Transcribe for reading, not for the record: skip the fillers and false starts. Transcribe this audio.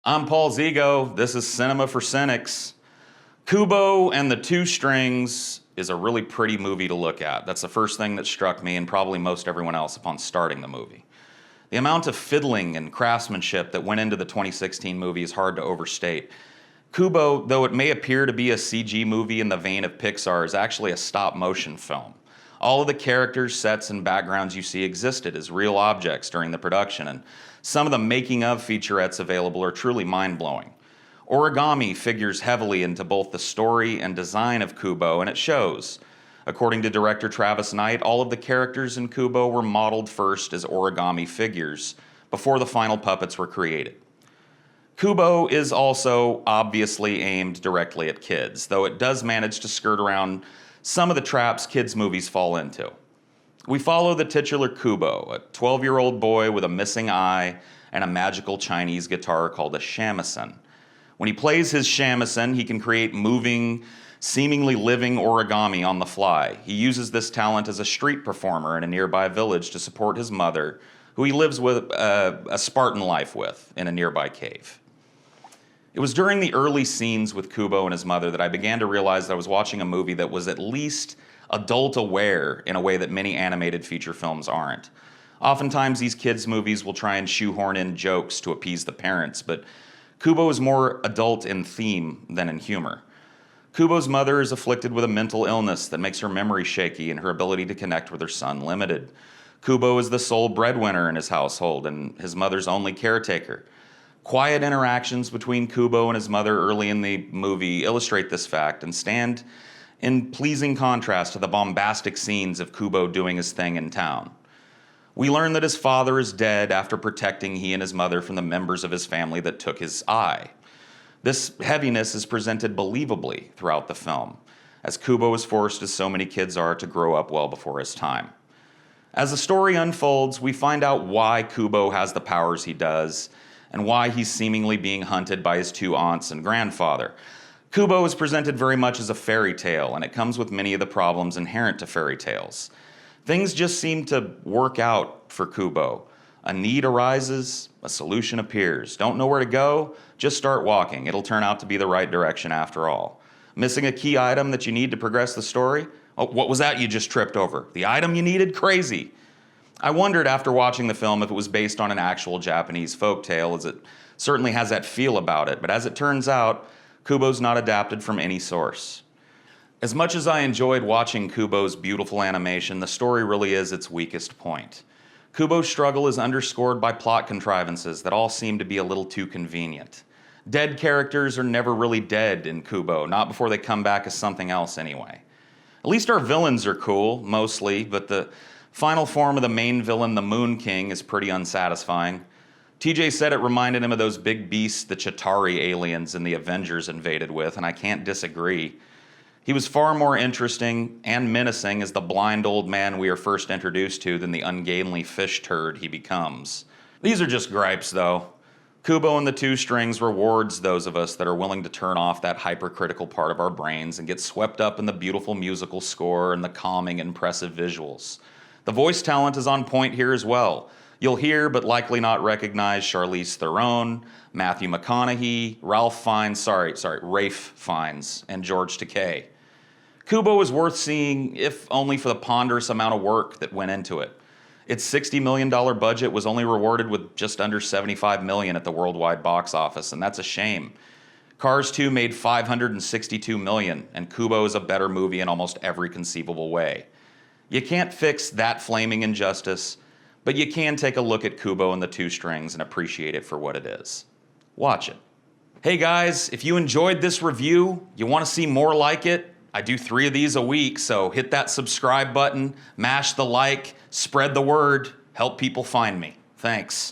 I'm Paul Zigo. This is Cinema for Cynics. Kubo and the Two Strings is a really pretty movie to look at. That's the first thing that struck me and probably most everyone else upon starting the movie. The amount of fiddling and craftsmanship that went into the 2016 movie is hard to overstate. Kubo, though it may appear to be a CG movie in the vein of Pixar, is actually a stop-motion film. All of the characters, sets, and backgrounds you see existed as real objects during the production, and some of the making-of featurettes available are truly mind-blowing. Origami figures heavily into both the story and design of Kubo, and it shows. According to director Travis Knight, all of the characters in Kubo were modeled first as origami figures before the final puppets were created. Kubo is also obviously aimed directly at kids, though it does manage to skirt around some of the traps kids' movies fall into. We follow the titular Kubo, a 12-year-old boy with a missing eye and a magical Chinese guitar called a shamisen. When he plays his shamisen, he can create moving, seemingly living origami on the fly. He uses this talent as a street performer in a nearby village to support his mother, who he lives with a Spartan life with in a nearby cave. It was during the early scenes with Kubo and his mother that I began to realize that I was watching a movie that was at least adult aware in a way that many animated feature films aren't. Oftentimes these kids' movies will try and shoehorn in jokes to appease the parents, but Kubo is more adult in theme than in humor. Kubo's mother is afflicted with a mental illness that makes her memory shaky and her ability to connect with her son limited. Kubo is the sole breadwinner in his household and his mother's only caretaker. Quiet interactions between Kubo and his mother early in the movie illustrate this fact and stand in pleasing contrast to the bombastic scenes of Kubo doing his thing in town. We learn that his father is dead after protecting he and his mother from the members of his family that took his eye. This heaviness is presented believably throughout the film, as Kubo is forced, as so many kids are, to grow up well before his time. As the story unfolds, we find out why Kubo has the powers he does, and why he's seemingly being hunted by his two aunts and grandfather. Kubo is presented very much as a fairy tale, and it comes with many of the problems inherent to fairy tales. Things just seem to work out for Kubo. A need arises, a solution appears. Don't know where to go? Just start walking. It'll turn out to be the right direction after all. Missing a key item that you need to progress the story? Oh, what was that you just tripped over? The item you needed? Crazy. I wondered after watching the film if it was based on an actual Japanese folktale, as it certainly has that feel about it, but as it turns out, Kubo's not adapted from any source. As much as I enjoyed watching Kubo's beautiful animation, the story really is its weakest point. Kubo's struggle is underscored by plot contrivances that all seem to be a little too convenient. Dead characters are never really dead in Kubo, not before they come back as something else anyway. At least our villains are cool, mostly, but the final form of the main villain, the Moon King, is pretty unsatisfying. TJ said it reminded him of those big beasts the Chitauri aliens in the Avengers invaded with, and I can't disagree. He was far more interesting and menacing as the blind old man we are first introduced to than the ungainly fish turd he becomes. These are just gripes, though. Kubo and the Two Strings rewards those of us that are willing to turn off that hypercritical part of our brains and get swept up in the beautiful musical score and the calming, impressive visuals. The voice talent is on point here as well. You'll hear, but likely not recognize, Charlize Theron, Matthew McConaughey, Rafe Fiennes, and George Takei. Kubo is worth seeing, if only for the ponderous amount of work that went into it. Its $60 million budget was only rewarded with just under $75 million at the worldwide box office, and that's a shame. Cars 2 made $562 million, and Kubo is a better movie in almost every conceivable way. You can't fix that flaming injustice, but you can take a look at Kubo and the Two Strings and appreciate it for what it is. Watch it. Hey guys, if you enjoyed this review, you want to see more like it, I do 3 of these a week, so hit that subscribe button, mash the like, spread the word, help people find me. Thanks.